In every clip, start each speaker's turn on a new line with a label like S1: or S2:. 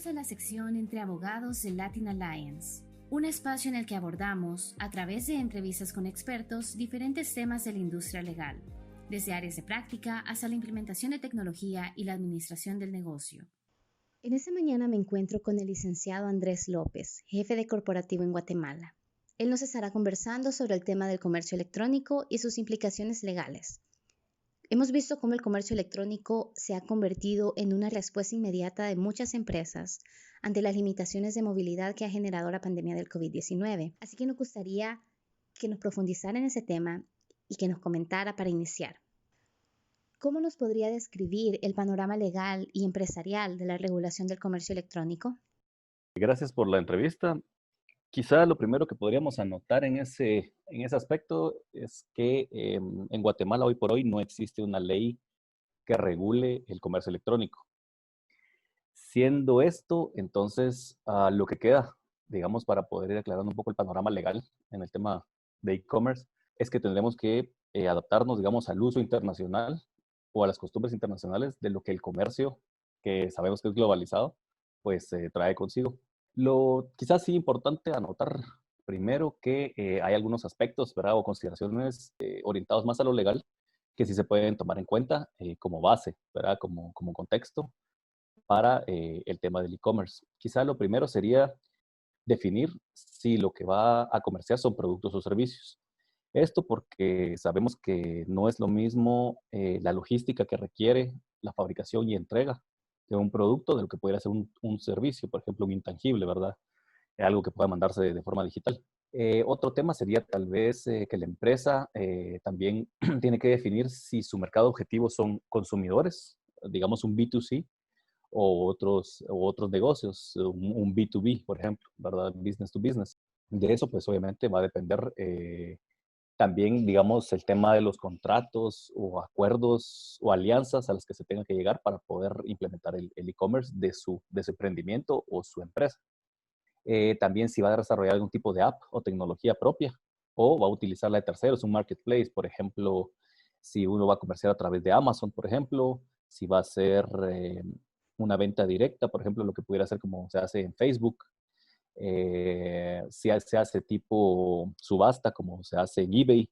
S1: Bienvenidos a la sección Entre Abogados de Latin Alliance, un espacio en el que abordamos, a través de entrevistas con expertos, diferentes temas de la industria legal, desde áreas de práctica hasta la implementación de tecnología y la administración del negocio. En esta mañana me encuentro con el licenciado Andrés López, jefe de corporativo en Guatemala. Él nos estará conversando sobre el tema del comercio electrónico y sus implicaciones legales. Hemos visto cómo el comercio electrónico se ha convertido en una respuesta inmediata de muchas empresas ante las limitaciones de movilidad que ha generado la pandemia del COVID-19. Así que nos gustaría que nos profundizara en ese tema y que nos comentara para iniciar. ¿Cómo nos podría describir el panorama legal y empresarial de la regulación del comercio electrónico?
S2: Gracias por la entrevista. Quizá lo primero que podríamos anotar en ese aspecto es que en Guatemala hoy por hoy no existe una ley que regule el comercio electrónico. Siendo esto, entonces, lo que queda, digamos, para poder ir aclarando un poco el panorama legal en el tema de e-commerce, es que tendremos que adaptarnos, digamos, al uso internacional o a las costumbres internacionales de lo que el comercio, que sabemos que es globalizado, pues trae consigo. Lo quizás sí importante anotar primero que hay algunos aspectos, ¿verdad? O consideraciones orientados más a lo legal que sí se pueden tomar en cuenta como base, ¿verdad? Como contexto para el tema del e-commerce. Quizá lo primero sería definir si lo que va a comerciar son productos o servicios. Esto porque sabemos que no es lo mismo la logística que requiere la fabricación y entrega de un producto de lo que pudiera ser un servicio, por ejemplo, un intangible, ¿verdad? Algo que pueda mandarse de forma digital. Otro tema sería tal vez que la empresa también tiene que definir si su mercado objetivo son consumidores, digamos un B2C, o otros negocios, un B2B, por ejemplo, ¿verdad? Business to business. De eso, pues obviamente va a depender también, digamos, el tema de los contratos o acuerdos o alianzas a las que se tenga que llegar para poder implementar el e-commerce de su emprendimiento o su empresa. También si va a desarrollar algún tipo de app o tecnología propia o va a utilizarla de terceros, un marketplace, por ejemplo, si uno va a comerciar a través de Amazon, por ejemplo, si va a ser una venta directa, por ejemplo, lo que pudiera ser como se hace en Facebook, si se hace tipo subasta, como se hace en eBay.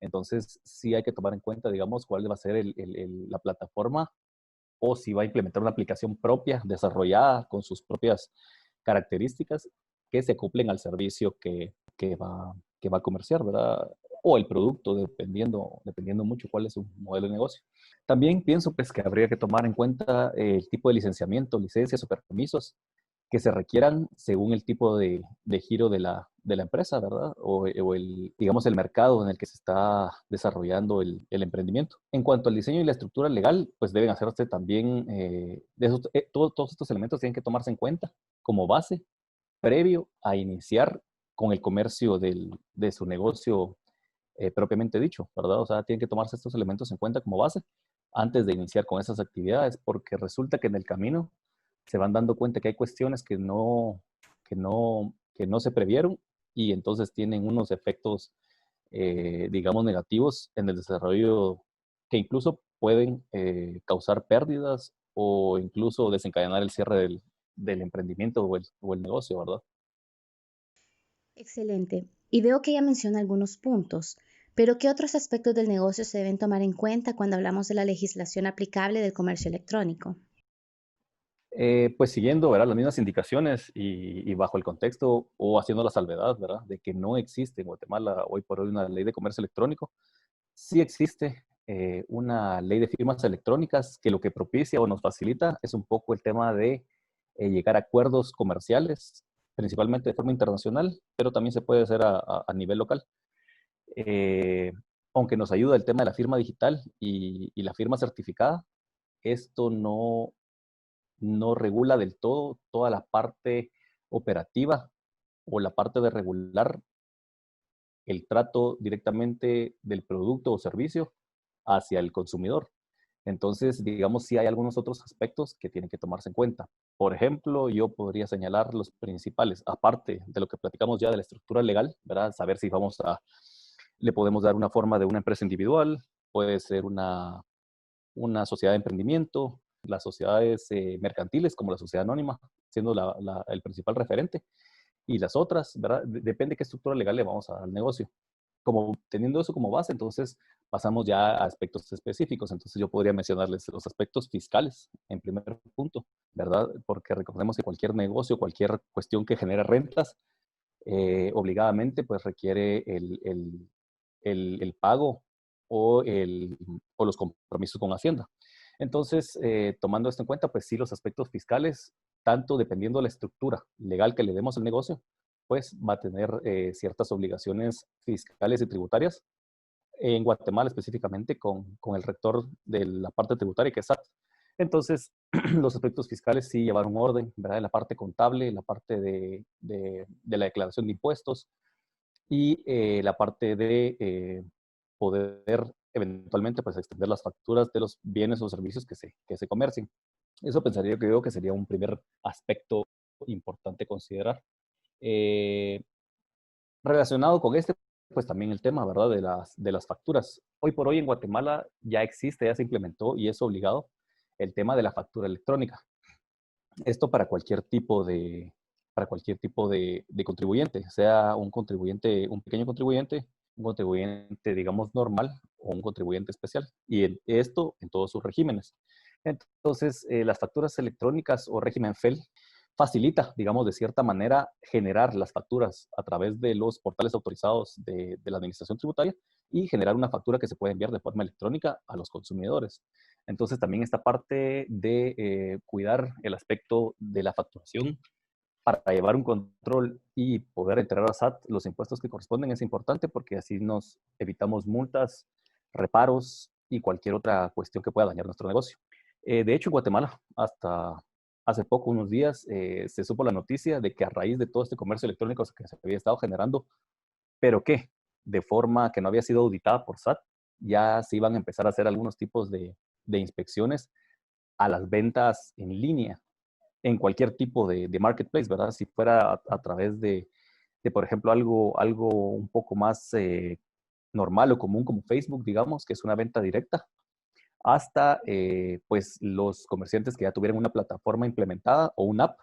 S2: Entonces, sí hay que tomar en cuenta, digamos, cuál va a ser la plataforma o si va a implementar una aplicación propia, desarrollada con sus propias características que se cumplen al servicio que va a comerciar, ¿verdad? O el producto, dependiendo mucho cuál es su modelo de negocio. También pienso pues, que habría que tomar en cuenta el tipo de licenciamiento, licencias o permisos que se requieran según el tipo de giro de la empresa, ¿verdad? Digamos, el mercado en el que se está desarrollando el emprendimiento. En cuanto al diseño y la estructura legal, pues deben hacerse también, todos estos elementos tienen que tomarse en cuenta como base previo a iniciar con el comercio de su negocio propiamente dicho, ¿verdad? O sea, tienen que tomarse estos elementos en cuenta como base antes de iniciar con esas actividades, porque resulta que en el camino se van dando cuenta que hay cuestiones que no se previeron y entonces tienen unos efectos, digamos, negativos en el desarrollo que incluso pueden causar pérdidas o incluso desencadenar el cierre del emprendimiento o el negocio, ¿verdad?
S1: Excelente. Y veo que ya menciona algunos puntos, pero ¿qué otros aspectos del negocio se deben tomar en cuenta cuando hablamos de la legislación aplicable del comercio electrónico?
S2: Pues siguiendo, ¿verdad? Las mismas indicaciones y bajo el contexto o haciendo la salvedad, ¿verdad? De que no existe en Guatemala hoy por hoy una ley de comercio electrónico. Sí existe una ley de firmas electrónicas que lo que propicia o nos facilita es un poco el tema de llegar a acuerdos comerciales, principalmente de forma internacional, pero también se puede hacer a nivel local. Eh, Aunque nos ayuda el tema de la firma digital y la firma certificada, esto no regula del todo toda la parte operativa o la parte de regular el trato directamente del producto o servicio hacia el consumidor. Entonces, digamos, sí hay algunos otros aspectos que tienen que tomarse en cuenta. Por ejemplo, yo podría señalar los principales, aparte de lo que platicamos ya de la estructura legal, ¿verdad? Saber si le podemos dar una forma de una empresa individual, puede ser una sociedad de emprendimiento, las sociedades mercantiles como la sociedad anónima, siendo el principal referente. Y las otras, ¿verdad? Depende qué estructura legal le vamos a dar al negocio. Como teniendo eso como base, entonces pasamos ya a aspectos específicos. Entonces yo podría mencionarles los aspectos fiscales en primer punto, ¿verdad? Porque recordemos que cualquier negocio, cualquier cuestión que genere rentas, obligadamente pues requiere el pago o, o los compromisos con Hacienda. Entonces, tomando esto en cuenta, pues sí, los aspectos fiscales, tanto dependiendo de la estructura legal que le demos al negocio, pues va a tener ciertas obligaciones fiscales y tributarias. En Guatemala específicamente con el rector de la parte tributaria, que es SAT. Entonces, los aspectos fiscales sí llevar un orden, ¿verdad? La parte contable, la parte de la declaración de impuestos y la parte de poder eventualmente pues extender las facturas de los bienes o servicios que se comercien. Eso pensaría yo, creo que sería un primer aspecto importante considerar. Eh, Relacionado con este, pues también el tema, ¿verdad? De las facturas. Hoy por hoy en Guatemala ya existe, ya se implementó y es obligado el tema de la factura electrónica. Esto para cualquier tipo de contribuyente, sea un contribuyente, un pequeño contribuyente, un contribuyente, digamos, normal o un contribuyente especial. Y esto en todos sus regímenes. Entonces, las facturas electrónicas o régimen FEL facilita, digamos, de cierta manera, generar las facturas a través de los portales autorizados de la Administración Tributaria y generar una factura que se puede enviar de forma electrónica a los consumidores. Entonces, también esta parte de cuidar el aspecto de la facturación para llevar un control y poder entregar a SAT los impuestos que corresponden es importante porque así nos evitamos multas, reparos y cualquier otra cuestión que pueda dañar nuestro negocio. De hecho, en Guatemala, hasta hace poco, unos días, se supo la noticia de que a raíz de todo este comercio electrónico que se había estado generando, pero que de forma que no había sido auditada por SAT, ya se iban a empezar a hacer algunos tipos de inspecciones a las ventas en línea, en cualquier tipo de marketplace, ¿verdad? Si fuera a través por ejemplo, algo un poco más normal o común como Facebook, digamos, que es una venta directa, hasta pues los comerciantes que ya tuvieran una plataforma implementada o una app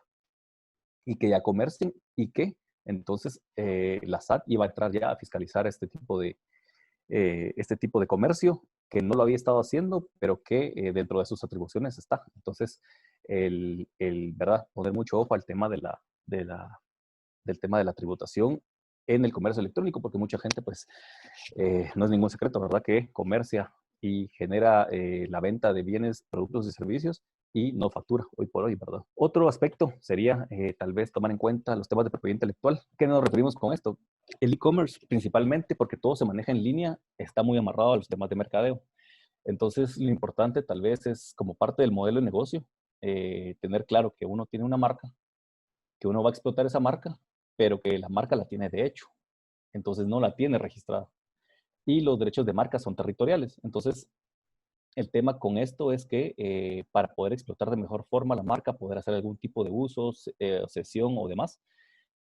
S2: y que ya comercien y que entonces la SAT iba a entrar ya a fiscalizar este tipo de comercio que no lo había estado haciendo, pero que dentro de sus atribuciones está. Entonces, ¿verdad? Poner mucho ojo al tema del tema de la tributación en el comercio electrónico, porque mucha gente, pues, no es ningún secreto, ¿verdad? Que comercia y genera la venta de bienes, productos y servicios y no factura hoy por hoy, ¿verdad? Otro aspecto sería tal vez tomar en cuenta los temas de propiedad intelectual. ¿Qué nos referimos con esto? El e-commerce, principalmente porque todo se maneja en línea, está muy amarrado a los temas de mercadeo. Entonces, lo importante tal vez es, como parte del modelo de negocio, tener claro que uno tiene una marca, que uno va a explotar esa marca, pero que la marca la tiene de hecho. Entonces, no la tiene registrada. Y los derechos de marca son territoriales. Entonces, el tema con esto es que para poder explotar de mejor forma la marca, poder hacer algún tipo de usos, cesión o demás,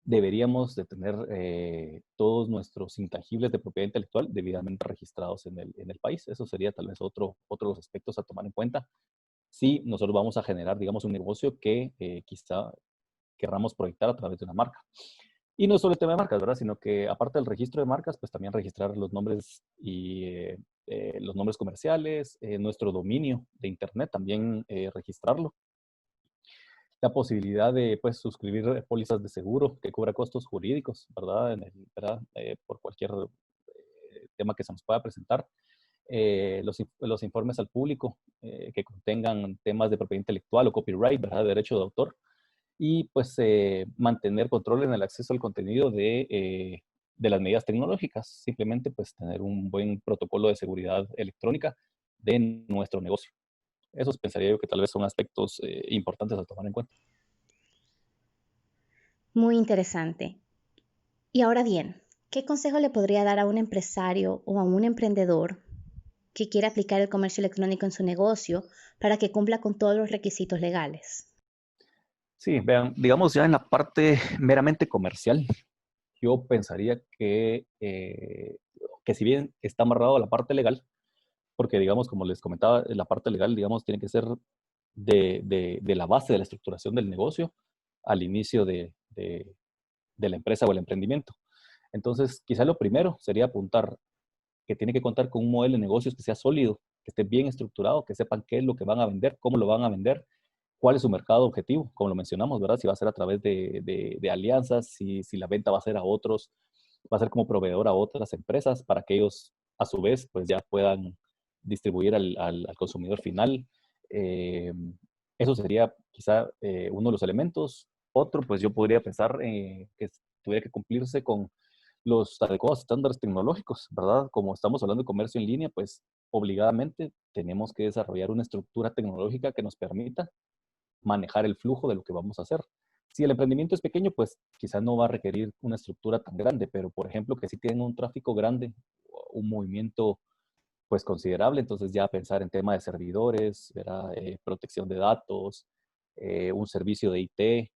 S2: deberíamos de tener todos nuestros intangibles de propiedad intelectual debidamente registrados en el país. Eso sería tal vez otro de los aspectos a tomar en cuenta si nosotros vamos a generar, digamos, un negocio que quizá querramos proyectar a través de una marca. Y no solo el tema de marcas, ¿verdad? Sino que aparte del registro de marcas, pues también registrar los nombres y los nombres comerciales, nuestro dominio de Internet, también registrarlo. La posibilidad de pues, suscribir pólizas de seguro que cubra costos jurídicos, ¿verdad? ¿Verdad? Por cualquier tema que se nos pueda presentar. Los informes al público que contengan temas de propiedad intelectual o copyright, ¿verdad? Derecho de autor. Y pues mantener control en el acceso al contenido de las medidas tecnológicas. Simplemente pues tener un buen protocolo de seguridad electrónica de nuestro negocio. Esos pensaría yo que tal vez son aspectos importantes a tomar en cuenta.
S1: Muy interesante. Y ahora bien, ¿qué consejo le podría dar a un empresario o a un emprendedor que quiera aplicar el comercio electrónico en su negocio para que cumpla con todos los requisitos legales?
S2: Sí, vean, digamos ya en la parte meramente comercial, yo pensaría que si bien está amarrado a la parte legal, porque digamos, como les comentaba, la parte legal, digamos, tiene que ser de la base de la estructuración del negocio, al inicio de la empresa o el emprendimiento. Entonces, quizá lo primero sería apuntar que tiene que contar con un modelo de negocios que sea sólido, que esté bien estructurado, que sepan qué es lo que van a vender, cómo lo van a vender, cuál es su mercado objetivo, como lo mencionamos, ¿verdad? Si va a ser a través de alianzas, si la venta va a ser a otros, va a ser como proveedor a otras empresas para que ellos a su vez pues ya puedan distribuir al consumidor final. Eh, Eso sería quizá uno de los elementos. Otro, pues yo podría pensar que tuviera que cumplirse con los adecuados estándares tecnológicos, ¿verdad? Como estamos hablando de comercio en línea, pues obligadamente tenemos que desarrollar una estructura tecnológica que nos permita manejar el flujo de lo que vamos a hacer. Si el emprendimiento es pequeño, pues quizás no va a requerir una estructura tan grande, pero por ejemplo que si tienen un tráfico grande, un movimiento pues considerable, entonces ya pensar en tema de servidores, ¿verdad? Protección de datos, un servicio de IT,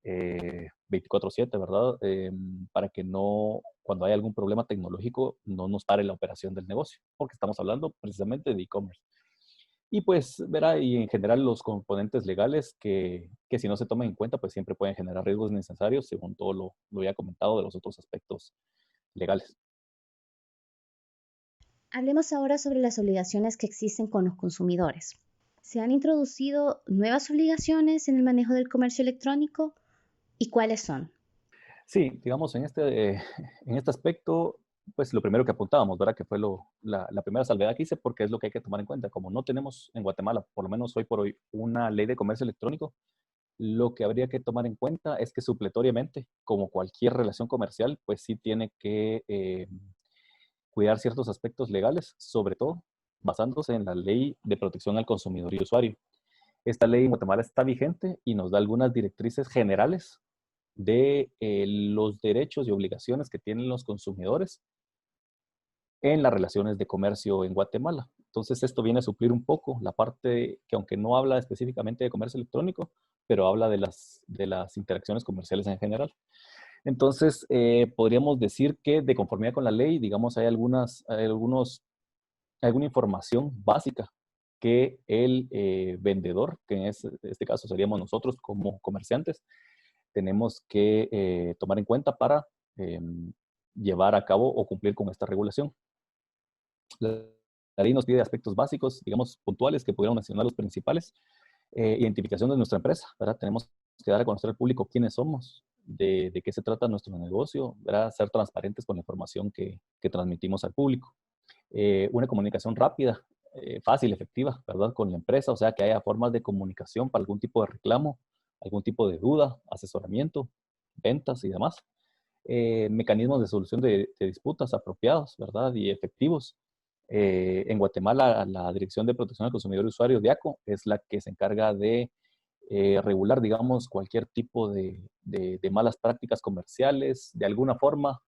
S2: 24/7, ¿verdad? Para que no, cuando hay algún problema tecnológico, no nos pare la operación del negocio, porque estamos hablando precisamente de e-commerce. Y pues, verá, y en general los componentes legales que si no se toman en cuenta, pues siempre pueden generar riesgos innecesarios, según todo lo ya comentado de los otros aspectos legales.
S1: Hablemos ahora sobre las obligaciones que existen con los consumidores. ¿Se han introducido nuevas obligaciones en el manejo del comercio electrónico y cuáles son?
S2: Sí, digamos, en este aspecto, pues lo primero que apuntábamos, ¿verdad? Que fue la primera salvedad que hice, porque es lo que hay que tomar en cuenta. Como no tenemos en Guatemala, por lo menos hoy por hoy, una ley de comercio electrónico, lo que habría que tomar en cuenta es que supletoriamente, como cualquier relación comercial, pues sí tiene que cuidar ciertos aspectos legales, sobre todo basándose en la ley de protección al consumidor y usuario. Esta ley en Guatemala está vigente y nos da algunas directrices generales de los derechos y obligaciones que tienen los consumidores en las relaciones de comercio en Guatemala. Entonces, esto viene a suplir un poco la parte que, aunque no habla específicamente de comercio electrónico, pero habla de las interacciones comerciales en general. Entonces, podríamos decir que de conformidad con la ley, digamos, alguna información básica que el vendedor, que en este caso seríamos nosotros como comerciantes, tenemos que tomar en cuenta para eh, llevar a cabo o cumplir con esta regulación. La ley nos pide aspectos básicos, digamos, puntuales, que pudiéramos mencionar los principales. Identificación de nuestra empresa, ¿verdad? Tenemos que dar a conocer al público quiénes somos, de qué se trata nuestro negocio, ¿verdad? Ser transparentes con la información que transmitimos al público. Una comunicación rápida, fácil, efectiva, ¿verdad? Con la empresa, o sea, que haya formas de comunicación para algún tipo de reclamo, algún tipo de duda, asesoramiento, ventas y demás. Mecanismos de solución de disputas apropiados, ¿verdad? Y efectivos. En Guatemala, la Dirección de Protección al Consumidor y Usuario, DIACO, es la que se encarga de regular, digamos, cualquier tipo de malas prácticas comerciales, de alguna forma,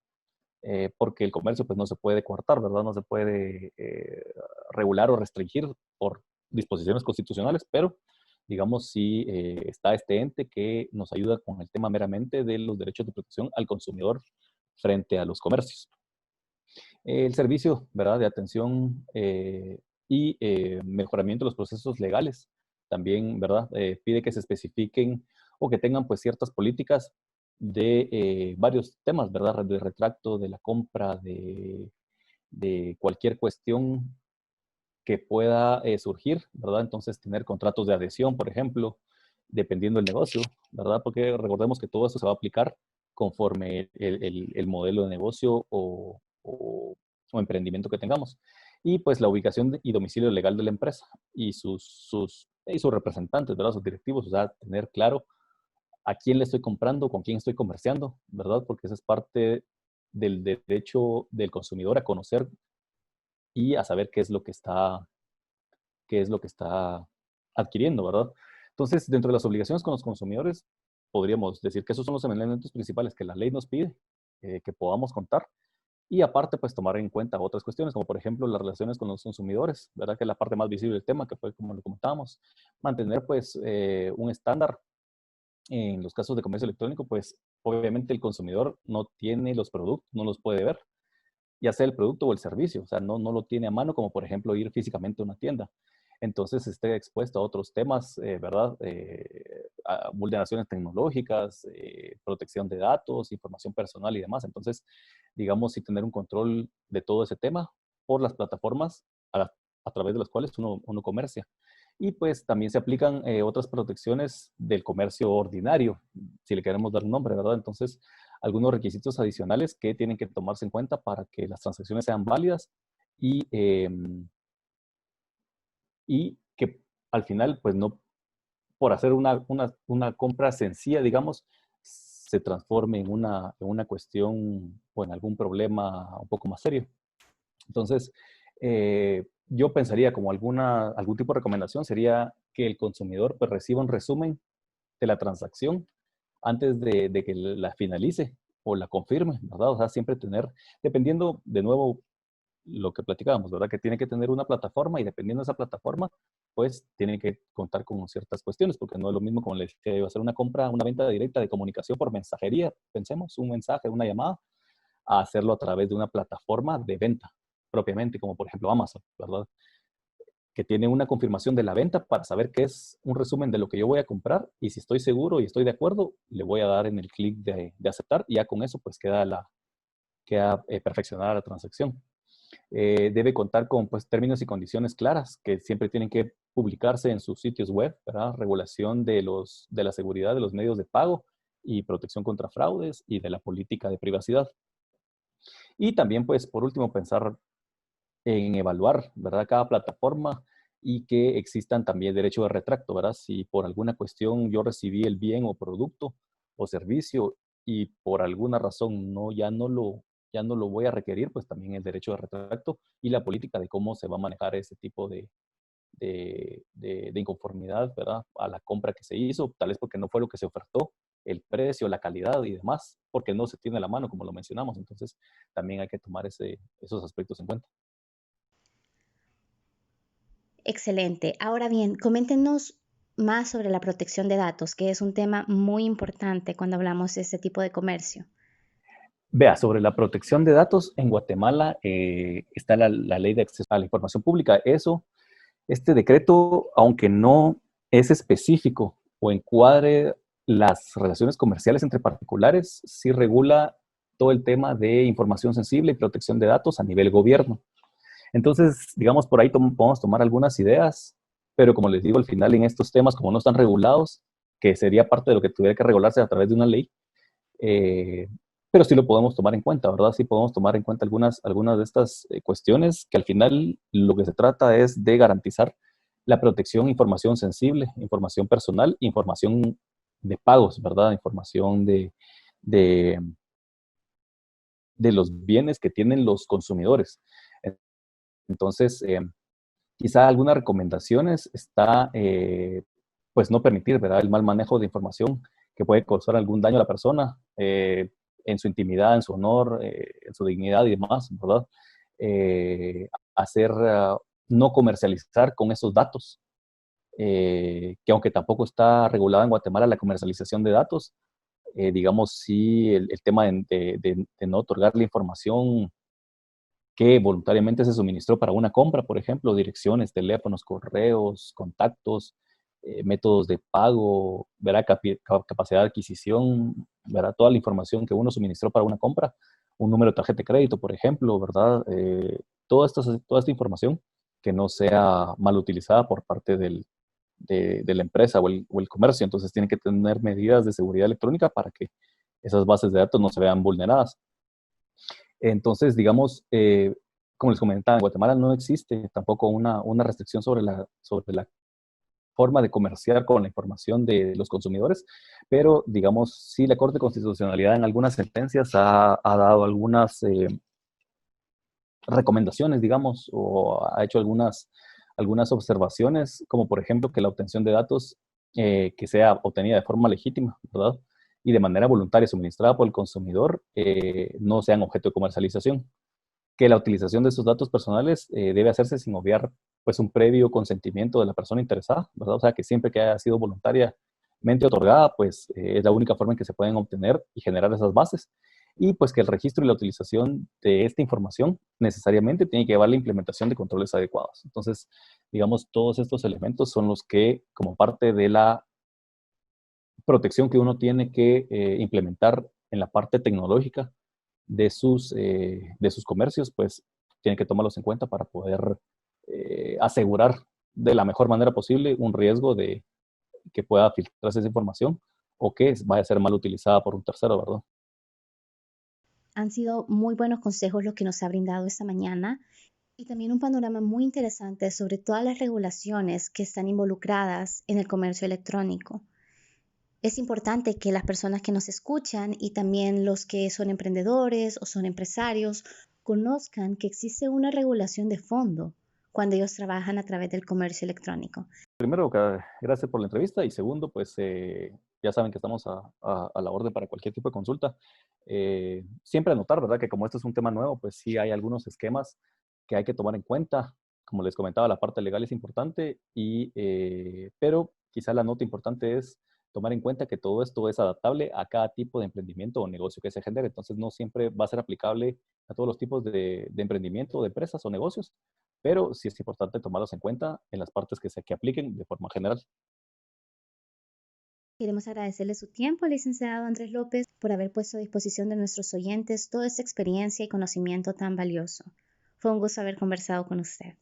S2: porque el comercio pues no se puede coartar, ¿verdad? No se puede regular o restringir por disposiciones constitucionales, pero digamos sí está este ente que nos ayuda con el tema meramente de los derechos de protección al consumidor frente a los comercios. El servicio, ¿verdad? De atención y mejoramiento de los procesos legales también, ¿verdad? Pide que se especifiquen o que tengan pues ciertas políticas de varios temas, ¿verdad? De retracto, de la compra, de cualquier cuestión que pueda surgir, ¿verdad? Entonces, tener contratos de adhesión, por ejemplo, dependiendo del negocio, ¿verdad? Porque recordemos que todo eso se va a aplicar conforme el modelo de negocio o emprendimiento que tengamos. Y pues la ubicación y domicilio legal de la empresa y sus representantes, ¿verdad? Sus directivos, o sea, tener claro a quién le estoy comprando, con quién estoy comerciando, ¿verdad? Porque esa es parte del derecho del consumidor a conocer y a saber qué es lo que está adquiriendo, ¿verdad? Entonces, dentro de las obligaciones con los consumidores, podríamos decir que esos son los elementos principales que la ley nos pide que podamos contar. Y aparte, pues tomar en cuenta otras cuestiones, como por ejemplo las relaciones con los consumidores, ¿verdad? Que es la parte más visible del tema, que fue como lo comentábamos. Mantener pues un estándar en los casos de comercio electrónico, pues obviamente el consumidor no tiene los productos, no los puede ver, ya sea el producto o el servicio, o sea, no lo tiene a mano como por ejemplo ir físicamente a una tienda. entonces esté expuesto a otros temas, ¿verdad? A vulneraciones tecnológicas, protección de datos, información personal y demás. Entonces, digamos, sí tener un control de todo ese tema por las plataformas a través de las cuales uno comercia. Y pues también se aplican otras protecciones del comercio ordinario, si le queremos dar un nombre, ¿verdad? Entonces, algunos requisitos adicionales que tienen que tomarse en cuenta para que las transacciones sean válidas y, y que al final, pues no por hacer una compra sencilla, digamos, se transforme en una cuestión o en algún problema un poco más serio. Entonces, yo pensaría como algún tipo de recomendación sería que el consumidor pues, reciba un resumen de la transacción antes de que la finalice o la confirme, ¿verdad? O sea, siempre tener, dependiendo de nuevo lo que platicábamos, ¿verdad? Que tiene que tener una plataforma y dependiendo de esa plataforma, pues tiene que contar con ciertas cuestiones, porque no es lo mismo como le decía yo, hacer una compra, una venta directa de comunicación por mensajería, pensemos, un mensaje, una llamada, a hacerlo a través de una plataforma de venta propiamente, como por ejemplo Amazon, ¿verdad? Que tiene una confirmación de la venta para saber qué es un resumen de lo que yo voy a comprar y si estoy seguro y estoy de acuerdo, le voy a dar en el clic de aceptar y ya con eso pues queda perfeccionada la transacción. Debe contar con pues, términos y condiciones claras que siempre tienen que publicarse en sus sitios web, ¿verdad? Regulación de la seguridad de los medios de pago y protección contra fraudes y de la política de privacidad. Y también, pues, por último, pensar en evaluar, ¿verdad? Cada plataforma y que existan también derechos de retracto, ¿verdad? Si por alguna cuestión yo recibí el bien o producto o servicio y por alguna razón ya no lo voy a requerir, pues también el derecho de retracto y la política de cómo se va a manejar ese tipo de inconformidad, ¿verdad? A la compra que se hizo, tal vez porque no fue lo que se ofertó, el precio, la calidad y demás, porque no se tiene a la mano, como lo mencionamos. Entonces, también hay que tomar esos aspectos en cuenta.
S1: Excelente. Ahora bien, coméntenos más sobre la protección de datos, que es un tema muy importante cuando hablamos de este tipo de comercio.
S2: Vea, sobre la protección de datos, en Guatemala está la ley de acceso a la información pública. Este decreto, aunque no es específico o encuadre las relaciones comerciales entre particulares, sí regula todo el tema de información sensible y protección de datos a nivel gobierno. Entonces, digamos, por ahí podemos tomar algunas ideas, pero como les digo, al final en estos temas, como no están regulados, que sería parte de lo que tuviera que regularse a través de una ley, eh, pero sí lo podemos tomar en cuenta, ¿verdad? Sí podemos tomar en cuenta algunas de estas cuestiones que al final lo que se trata es de garantizar la protección, información sensible, información personal, información de pagos, ¿verdad? Información de, de los bienes que tienen los consumidores. Entonces, quizá algunas recomendaciones está, pues, no permitir, ¿verdad? El mal manejo de información que puede causar algún daño a la persona en su intimidad, en su honor, en su dignidad y demás, ¿verdad? Hacer, no comercializar con esos datos, que aunque tampoco está regulada en Guatemala la comercialización de datos, digamos, sí, el tema de no otorgar la información que voluntariamente se suministró para una compra, por ejemplo, direcciones, teléfonos, correos, contactos, métodos de pago, ¿verdad? Capacidad de adquisición, ¿verdad? Toda la información que uno suministró para una compra, un número de tarjeta de crédito, por ejemplo, ¿verdad? Toda esta información que no sea mal utilizada por parte de la empresa o el comercio. Entonces, tienen que tener medidas de seguridad electrónica para que esas bases de datos no se vean vulneradas. Entonces, digamos, como les comentaba, en Guatemala no existe tampoco una restricción sobre la forma de comerciar con la información de los consumidores, pero digamos, sí la Corte de Constitucionalidad en algunas sentencias ha dado algunas recomendaciones, digamos, o ha hecho algunas observaciones, como por ejemplo que la obtención de datos que sea obtenida de forma legítima, ¿verdad? Y de manera voluntaria suministrada por el consumidor no sean objeto de comercialización. Que la utilización de esos datos personales debe hacerse sin obviar pues un previo consentimiento de la persona interesada, ¿verdad? O sea, que siempre que haya sido voluntariamente otorgada, pues es la única forma en que se pueden obtener y generar esas bases. y pues que el registro y la utilización de esta información necesariamente tiene que llevar la implementación de controles adecuados. Entonces, digamos, todos estos elementos son los que, como parte de la protección que uno tiene que implementar en la parte tecnológica de sus comercios, pues tiene que tomarlos en cuenta para poder asegurar de la mejor manera posible un riesgo de que pueda filtrarse esa información o que vaya a ser mal utilizada por un tercero, ¿verdad?
S1: Han sido muy buenos consejos los que nos ha brindado esta mañana y también un panorama muy interesante sobre todas las regulaciones que están involucradas en el comercio electrónico. Es importante que las personas que nos escuchan y también los que son emprendedores o son empresarios conozcan que existe una regulación de fondo cuando ellos trabajan a través del comercio electrónico.
S2: Primero, gracias por la entrevista y segundo, pues ya saben que estamos a la orden para cualquier tipo de consulta. Siempre anotar, ¿verdad? Que como esto es un tema nuevo, pues sí hay algunos esquemas que hay que tomar en cuenta. Como les comentaba, la parte legal es importante, pero quizá la nota importante es tomar en cuenta que todo esto es adaptable a cada tipo de emprendimiento o negocio que se genere. Entonces, no siempre va a ser aplicable a todos los tipos de emprendimiento, de empresas o negocios, pero sí es importante tomarlos en cuenta en las partes que apliquen de forma general.
S1: Queremos agradecerle su tiempo, licenciado Andrés López, por haber puesto a disposición de nuestros oyentes toda esta experiencia y conocimiento tan valioso. Fue un gusto haber conversado con usted.